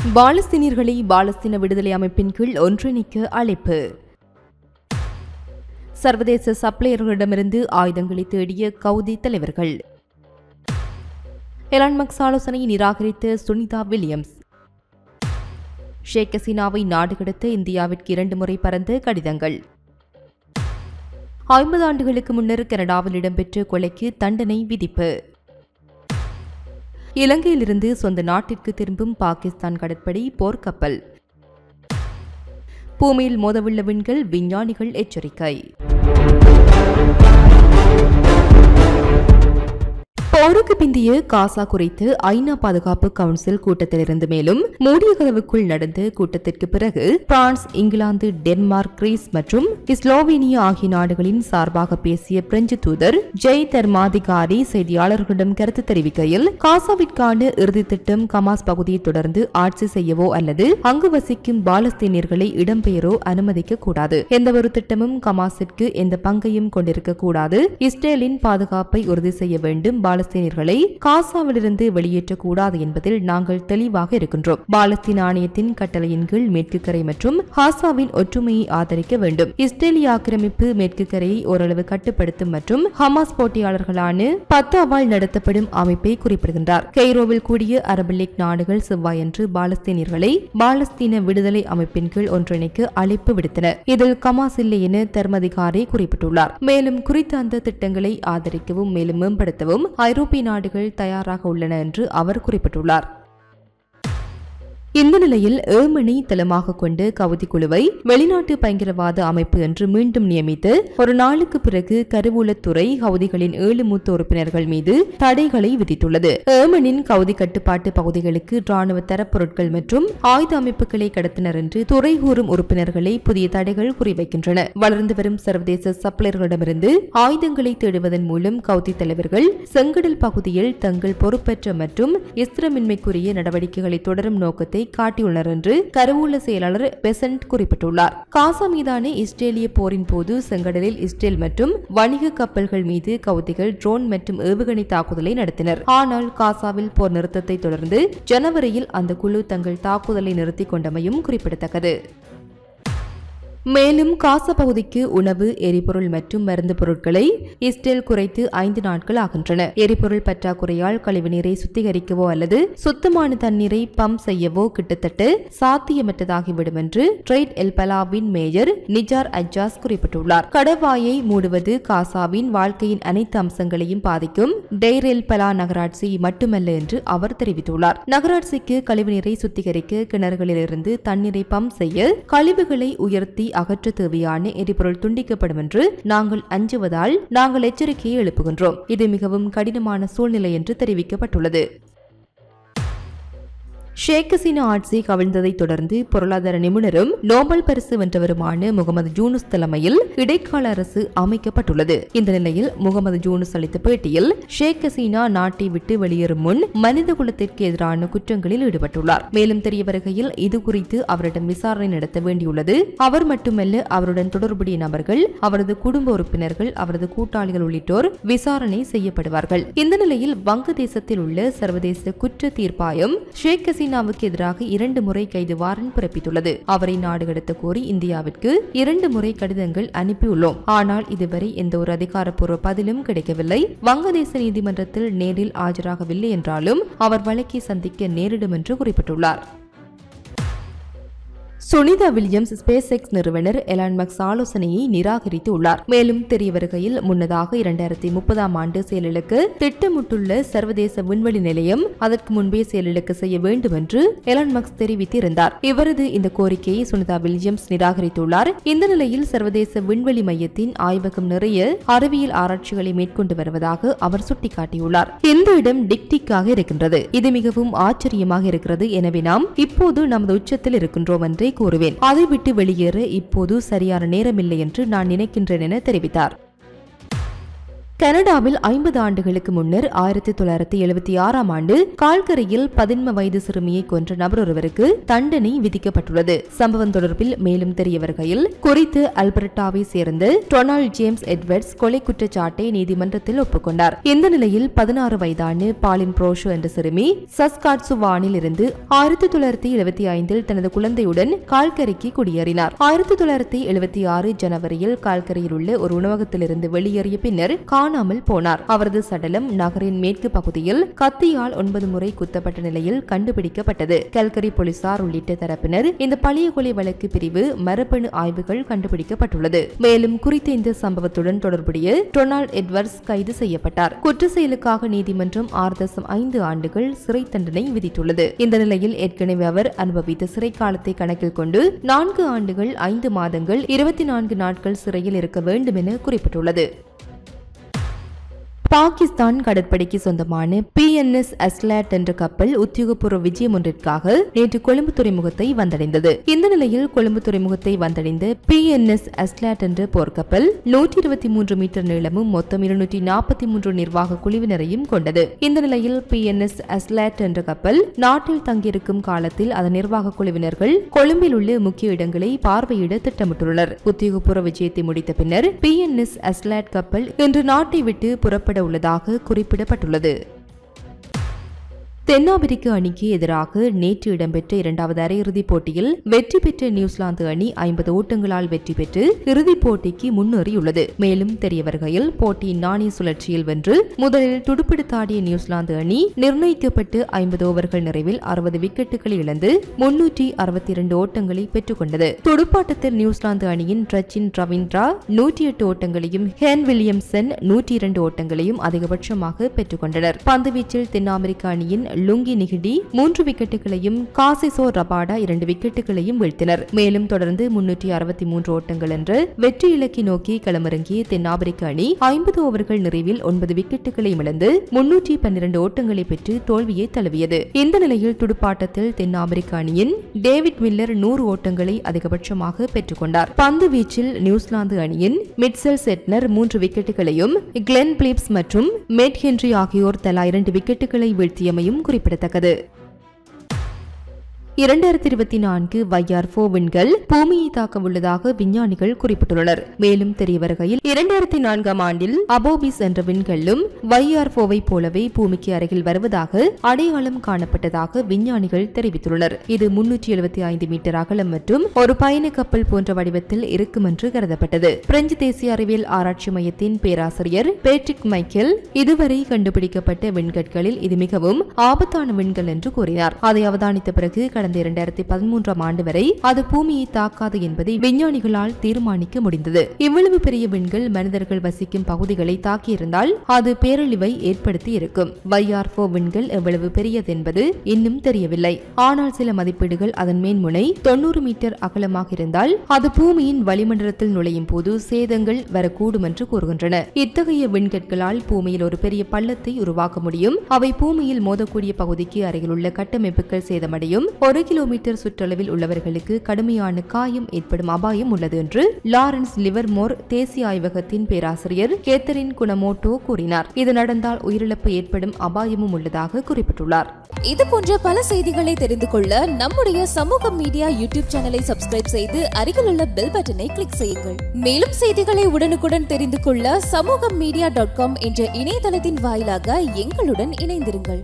பாலஸ்தீனியர்களை பாலஸ்தீன விடுதலை அமைப்பின் கீழ் ஒன்றிணைக்க அழைப்பு. சர்வதேச சப்ளையர்களிடமிருந்து ஆயுதங்களை தேடிய கவுதி தலைவர்கள். எலான் மஸ்க் ஆலோசனையை நிராகரித்த சுனிதா வில்லியம்ஸ். ஷேக் ஹசீனாவை நாடு கடத்த இந்தியாவிற்கு 2 முறை பறந்த கடிதங்கள். 50 ஆண்டுகளுக்கு முன்னர் கனடாவில் இடம்பெற்ற கொலைக்கு தண்டனை விதிப்பு. இலங்கையிலிருந்து சொந்த நாட்டிற்கு திரும்பும் பாகிஸ்தான் கடற்படை போர்க்கப்பல். பூமியில் மோதவுள்ள விண்கள், விஞ்ஞானிகள் எச்சரிக்கை. போருக்கு பிந்திய காசா குறித்து ஐநா பாதுகாப்பு கவுன்சில் கூட்டத்திலிருந்து மேலும் மூடிய கதவுக்குள் நடந்த கூட்டத்திற்கு பிறகு பிரான்ஸ், இங்கிலாந்து, டென்மார்க், கிரீஸ் மற்றும் ஸ்லோவேனியா ஆகிய நாடுகளின் சார்பாக பேசிய பிரெஞ்சு தூதர் ஜெய் தர்மாதிகாரி செய்தியாளர்களிடம் கருத்து தெரிவிக்கையில், காசாவிற்கான இறுதி திட்டம் ஹமாஸ் பகுதியை தொடர்ந்து ஆட்சி செய்யவோ அல்லது அங்கு வசிக்கும் பாலஸ்தீனியர்களை இடம்பெயரோ அனுமதிக்க கூடாது. எந்தவொரு திட்டமும் ஹமாஸிற்கு எந்த பங்கையும் கொண்டிருக்க கூடாது. இஸ்ரேலின் பாதுகாப்பை உறுதி செய்ய வேண்டும். பாலஸ்தீனியர்களை காசாவிலிருந்து வெளியேற்றக்கூடாது என்பதில் நாங்கள் தெளிவாக இருக்கின்றோம். பாலஸ்தீன ஆணையத்தின் கட்டளையின் கீழ் மேற்கு கரை மற்றும் காசாவின் ஒற்றுமையை ஆதரிக்க வேண்டும். இஸ்ரேலிய ஆக்கிரமிப்பு மேற்கு கரையை ஓரளவு கட்டுப்படுத்தும் மற்றும் ஹமாஸ் போட்டியாளர்களான பத்தாவால் நடத்தப்படும் அமைப்பை குறிப்பிடுகின்றார். கெய்ரோவில் கூடிய அரபு லீக் நாடுகள் செவ்வாயன்று பாலஸ்தீனியர்களை பாலஸ்தீன விடுதலை அமைப்பின் கீழ் ஒன்றிணைக்க அழைப்பு விடுத்தன. இதில் ஹமாஸ் இல்லை என தர்மதிகாரி குறிப்பிட்டுள்ளார். மேலும் குறித்த அந்த திட்டங்களை ஆதரிக்கவும் மேலும் மேம்படுத்தவும் ஐரோப்பிய நாடுகள் தயாராக உள்ளன என்று அவர் குறிப்பிட்டுள்ளார். இந்த நிலையில் ஏமனை தளமாக கொண்டு கவுதி குழுவை வெளிநாட்டு பயங்கரவாத அமைப்பு என்று மீண்டும் நியமித்து ஒரு நாளுக்கு பிறகு கருவூலத்துறை கவுதிகளின் 7 மூத்த உறுப்பினர்கள் மீது தடைகளை விதித்துள்ளது. ஏமனின் கவுதி கட்டுப்பாட்டு பகுதிகளுக்கு ராணுவ தரப்பொருட்கள் மற்றும் ஆயுத அமைப்புகளை கடத்தினர் என்று துறை கூறும் உறுப்பினர்களை புதிய தடைகள் குறிவைக்கின்றன. வளர்ந்து வரும் சர்வதேச சப்ளையர்களிடமிருந்து ஆயுதங்களை தேடுவதன் மூலம் கவுதி தலைவர்கள் செங்கடல் பகுதியில் தங்கள் பொறுப்பற்ற மற்றும் ஸ்திரமின்மைக்குரிய நடவடிக்கைகளை தொடரும் நோக்கத்தை காட்டியுள்ளனர் என்று கருவூல செயலாளர் பெசன்ட் குறிப்பிட்டுள்ளார். காசா மீதான இஸ்ரேலிய போரின் போது செங்கடலில் இஸ்ரேல் மற்றும் வணிக கப்பல்கள் மீது கவுதிகள் ட்ரோன் மற்றும் ஏவுகணை தாக்குதலை நடத்தினர். ஆனால் காசாவில் போர் நிறுத்தத்தை தொடர்ந்து ஜனவரியில் அந்த குழு தங்கள் தாக்குதலை நிறுத்திக் கொண்டமையும் குறிப்பிடத்தக்கது. மேலும் காசா பகுதிக்கு உணவு, எரிபொருள் மற்றும் மருந்து பொருட்களை இஸ்ரேல் குறைத்து 5 நாட்கள் ஆகின்றன. எரிபொருள் பற்றாக்குறையால் கழிவுநீரை சுத்திகரிக்கவோ அல்லது சுத்தமான தண்ணீரை பம்ப் செய்யவோ கிட்டத்தட்ட சாத்தியமற்றதாகிவிடும் என்று trait L பலாவின் mayor Nijjar Ajaz குறிப்பிட்டுள்ளார். கடவாயை மூடுவது காசாவின் வாழ்க்கையின் அனைத்து அம்சங்களையும் பாதிக்கும். டெய்ர் எல் பலா நகராட்சி மட்டுமல்ல என்று அவர் தெரிவித்துள்ளார். நகராட்சிக்கு கழிவுநீரை சுத்திகரிக்க கிணறுகளிலிருந்து தண்ணீரை பம்ப் செய்ய கழிவுகளை உயர்த்தி அகற்ற தேவையான எரிபொருள் துண்டிக்கப்படும் என்று நாங்கள் அஞ்சுவதால் நாங்கள் எச்சரிக்கையை எழுப்புகின்றோம். இது மிகவும் கடினமான சூழ்நிலை என்று தெரிவிக்கப்பட்டுள்ளது. ஷேக் ஹசீனா ஆட்சி கவிழ்ந்ததை தொடர்ந்து பொருளாதார நிபுணரும் நோபல் பரிசு வென்றவருமான முகமது யூனுஸ் தலைமையில் இடைக்கால அரசு அமைக்கப்பட்டுள்ளது. இந்த நிலையில் முகமது யூனுஸ் அளித்த பேட்டியில் ஷேக் ஹசீனா நாட்டை விட்டு வெளியேறும் முன் மனித குலத்திற்கு எதிரான குற்றங்களில் ஈடுபட்டுள்ளார். மேலும் தெரிய வருகையில் இது குறித்து அவரிடம் விசாரணை நடத்த வேண்டியுள்ளது. அவர் மட்டுமல்ல, அவருடன் தொடர்புடைய நபர்கள், அவரது குடும்ப உறுப்பினர்கள், அவரது கூட்டாளிகள் உள்ளிட்டோர் விசாரணை செய்யப்படுவார்கள். இந்த நிலையில் வங்கதேசத்தில் உள்ள சர்வதேச குற்ற தீர்ப்பாயம் ஷேக் ஹசீனாவுக்கு எதிராக 2 முறை கைது வாரண்ட் பிறப்பித்துள்ளது. அவரை நாடு கடத்த கோரி இந்தியாவிற்கு 2 முறை கடிதங்கள் அனுப்பியுள்ளோம். ஆனால் இதுவரை எந்த ஒரு அதிகாரப்பூர்வ பதிலும் கிடைக்கவில்லை. வங்கதேச நீதிமன்றத்தில் நேரில் ஆஜராகவில்லை என்றாலும் அவர் வழக்கை சந்திக்க நேரிடும் என்று குறிப்பிட்டுள்ளார். சுனிதா வில்லியம்ஸ் ஸ்பேஸ் எக்ஸ் நிறுவனர் எலான் மஸ்க் ஆலோசனையை நிராகரித்து உள்ளார். மேலும் தெரிய வருகையில் முன்னதாக 2030ஆம் ஆண்டு செயலிழக்க திட்டமிட்டுள்ள சர்வதேச விண்வெளி நிலையம் அதற்கு முன்பே செயலிழக்க செய்ய வேண்டும் என்று எலான் மஸ்க் தெரிவித்திருந்தார். இவரது இந்த கோரிக்கையை சுனிதா வில்லியம்ஸ் நிராகரித்துள்ளார். இந்த நிலையில் சர்வதேச விண்வெளி மையத்தின் ஆய்வகம் நிறைய அறிவியல் ஆராய்ச்சிகளை மேற்கொண்டு வருவதாக அவர் சுட்டிக்காட்டியுள்ளார். இந்த இடம் டிக்டிக்காக இருக்கின்றது. இது மிகவும் ஆச்சரியமாக இருக்கிறது. எனவே நாம் இப்போது நமது உச்சத்தில் இருக்கின்றோம் என்றே கூறுவேன். அதை விட்டு வெளியேற இப்போது சரியான நேரமில்லை என்று நான் நினைக்கின்றேன் என தெரிவித்தார். கனடாவில் 50 ஆண்டுகளுக்கு முன்னர் 1976ஆம் ஆண்டு கால்கரையில் 11 வயது சிறுமியை கொன்ற நபர் ஒருவருக்கு தண்டனை விதிக்கப்பட்டுள்ளது. சம்பவம் தொடர்பில் மேலும் தெரிய வருகையில், குறித்து அல்பர்டாவை சேர்ந்த டொனால்ட் ஜேம்ஸ் எட்வர்ட்ஸ் கொலை குற்றச்சாட்டை நீதிமன்றத்தில் ஒப்புக்கொண்டார். இந்த நிலையில் 16 வயதான பாலின் புரோஷோ என்ற சிறுமி சஸ்காட்சுவானில் இருந்து 1975இல் தனது குழந்தையுடன் கால்கரைக்கு குடியேறினார். 1976 ஜனவரியில் கால்கரையில் உள்ள ஒரு உணவகத்திலிருந்து வெளியேறிய பின்னர் காணாமல் போனார். அவரது சடலம் நகரின் மேற்கு பகுதியில் கத்தியால் 9 முறை குத்தப்பட்ட நிலையில் கண்டுபிடிக்கப்பட்டது. கல்கரி போலீசார் உள்ளிட்ட தரப்பினர் இந்த பழிய கொலை வழக்கு பிரிவு மரபணு ஆய்வுகள் கண்டுபிடிக்கப்பட்டுள்ளது. மேலும் குறித்த இந்த சம்பவத்துடன் தொடர்புடைய டொனால்ட் எட்வர்ட்ஸ் கைது செய்யப்பட்டார். குற்ற செயலுக்காக நீதிமன்றம் 6.5 ஆண்டுகள் சிறை தண்டனை விதித்துள்ளது. இந்த நிலையில் ஏற்கனவே அவர் அனுபவித்த சிறை காலத்தை கணக்கில் கொண்டு 4 ஆண்டுகள் 5 மாதங்கள் 24 நாட்கள் சிறையில் இருக்க வேண்டும் என குறிப்பிட்டுள்ளது. பாகிஸ்தான் கடற்படைக்கு சொந்தமான PNS அஸ்லாட் என்ற கப்பல் உத்தியோகபூர்வ விஜயம் ஒன்றிற்காக நேற்று கொழும்பு துறைமுகத்தை வந்தடைந்தது. இந்த நிலையில் கொழும்பு துறைமுகத்தை வந்தடைந்த PNS அஸ்லாட் என்ற போர்க்கப்பல் 123 மீட்டர் நீளமும் மொத்தம் 243 நிர்வாக குழுவினரையும் கொண்டது. இந்த நிலையில் PNS அஸ்லாட் என்ற கப்பல் நாட்டில் தங்கியிருக்கும் காலத்தில் அதன் நிர்வாக குழுவினர்கள் கொழும்பில் உள்ள முக்கிய இடங்களை பார்வையிட திட்டமிட்டுள்ளனர். உத்தியோகபூர்வ விஜயத்தை முடித்த பின்னர் PNS அஸ்லாட் கப்பல் இன்று நாட்டை விட்டு புறப்பட உள்ளதாக குறிப்பிடப்பட்டுள்ளது. தென்னாப்பிரிக்க அணிக்கு எதிராக நேற்று இடம்பெற்ற 2வது அரையிறுதிப் போட்டியில் வெற்றி பெற்ற நியூசிலாந்து அணி 50 ஓட்டங்களால் வெற்றி பெற்று இறுதிப் போட்டிக்கு முன்னேறியுள்ளது. மேலும் தெரிய வருகையில் போட்டியின் நாணய சுழற்சியில் வென்று முதலில் துடுப்படுத்தாடிய நியூசிலாந்து அணி நிர்ணயிக்கப்பட்டு 50 ஓவர்கள் நிறைவில் 60 விக்கெட்டுகளை இழந்து 362 ஓட்டங்களை பெற்றுக் கொண்டது. துடுப்பாட்டத்தில் நியூசிலாந்து அணியின் ரச்சின் ரவீந்திரா 108 ஓட்டங்களையும் ஹேன் வில்லியம்சன் 102 ஓட்டங்களையும் அதிகபட்சமாக பெற்றுக் கொண்டனர். பந்துவீச்சில் தென்னாப்பிரிக்க அணியின் லுங்கி நிகிடி 3 விக்கெட்டுகளையும் காசிசோ ரபாடா 2 விக்கெட்டுகளையும் வீழ்த்தினர். மேலும் தொடர்ந்து 363 ஓட்டங்கள் என்ற வெற்றி இலக்கை நோக்கி களமிறங்கிய தென்னாப்பிரிக்க அணி 50 ஓவர்கள் நிறைவில் 9 விக்கெட்டுகளை இழந்து 312 ஓட்டங்களை பெற்று தோல்வியை தழுவியது. இந்த நிலையில் துடுப்பாட்டத்தில் தென்னாப்பிரிக்க அணியின் டேவிட் மில்லர் 100 ஓட்டங்களை அதிகபட்சமாக பெற்றுக் கொண்டார். பந்து வீச்சில் நியூசிலாந்து அணியின் மிட்செல் செட்னர் 3 விக்கெட்டுகளையும் கிளென் பிலிப்ஸ் மற்றும் மேட் ஹென்றி ஆகியோர் தலா 2 விக்கெட்டுகளை வீழ்த்தியமையும் குறிப்பிடத்தக்கது. 2024 YR4 விண்கள் பூமியை தாக்க உள்ளதாக விஞ்ஞானிகள் குறிப்பிட்டுள்ளனர். மேலும் தெரிய வருகையில் 2004ஆம் ஆண்டில் அபோபிஸ் என்ற விண்கல்லும் YR4 போலவே பூமிக்கு அருகில் வருவதாக அடையாளம் காணப்பட்டதாக விஞ்ஞானிகள் தெரிவித்துள்ளனர். இது 375 மீட்டர் அகலம் மற்றும் ஒரு பயண கப்பல் போன்ற வடிவத்தில் இருக்கும் என்று கருதப்பட்டது. பிரெஞ்சு தேசிய அறிவியல் ஆராய்ச்சி மையத்தின் பேராசிரியர் பேட்ரிக் மைக்கேல் இதுவரை கண்டுபிடிக்கப்பட்ட விண்கற்களில் இது மிகவும் ஆபத்தான விண்கல் என்று கூறினார். அதை அவதானித்த பிறகு கடந்த 2013ஆம் ஆண்டு வரை அது பூமியை தாக்காது என்பதை விஞ்ஞானிகளால் தீர்மானிக்க முடிந்தது. இவ்வளவு பெரிய விண்கள் மனிதர்கள் வசிக்கும் பகுதிகளை தாக்கியிருந்தால் அது பேரழிவை ஏற்படுத்தி இருக்கும். YR4 விண்கள் எவ்வளவு பெரியது என்பது இன்னும் தெரியவில்லை. ஆனால் சில மதிப்பீடுகள் அதன் மேன்முனை 90 மீட்டர் அகலமாக இருந்தால் அது பூமியின் வளிமண்டலத்தில் நுழையும் போது சேதங்கள் வரக்கூடும் என்று கூறுகின்றன. இத்தகைய விண்கற்களால் பூமியில் ஒரு பெரிய பள்ளத்தை உருவாக்க முடியும். அவை பூமியில் மோதக்கூடிய பகுதிக்கு அருகிலுள்ள கட்டமைப்புகள் சேதமடையும். 1 கிலோமீட்டர் சுற்றளவில் உள்ளவர்களுக்கு கடுமையான காயம் ஏற்படும் அபாயம் உள்ளது என்று லாரன்ஸ் லிவர்மோர் தேசிய ஆய்வகத்தின் பேராசிரியர் கேத்தரின் குனமோட்டோ கூறினார். இது நடந்தால் உயிரிழப்பு ஏற்படும் அபாயமும் உள்ளதாக குறிப்பிட்டுள்ளார். இது போன்ற பல செய்திகளை தெரிந்து கொள்ள நம்முடைய சமூக மீடியா யூடியூப் சேனலை சப்ஸ்கிரைப் செய்து அருகிலுள்ள பெல் பட்டனை கிளிக் செய்யுங்கள். மேலும் செய்திகளை உடனுக்குடன் தெரிந்து கொள்ள சமூகமீடியா.com என்ற இணையதளத்தின் வாயிலாக எங்களுடன் இணைந்திருங்கள்.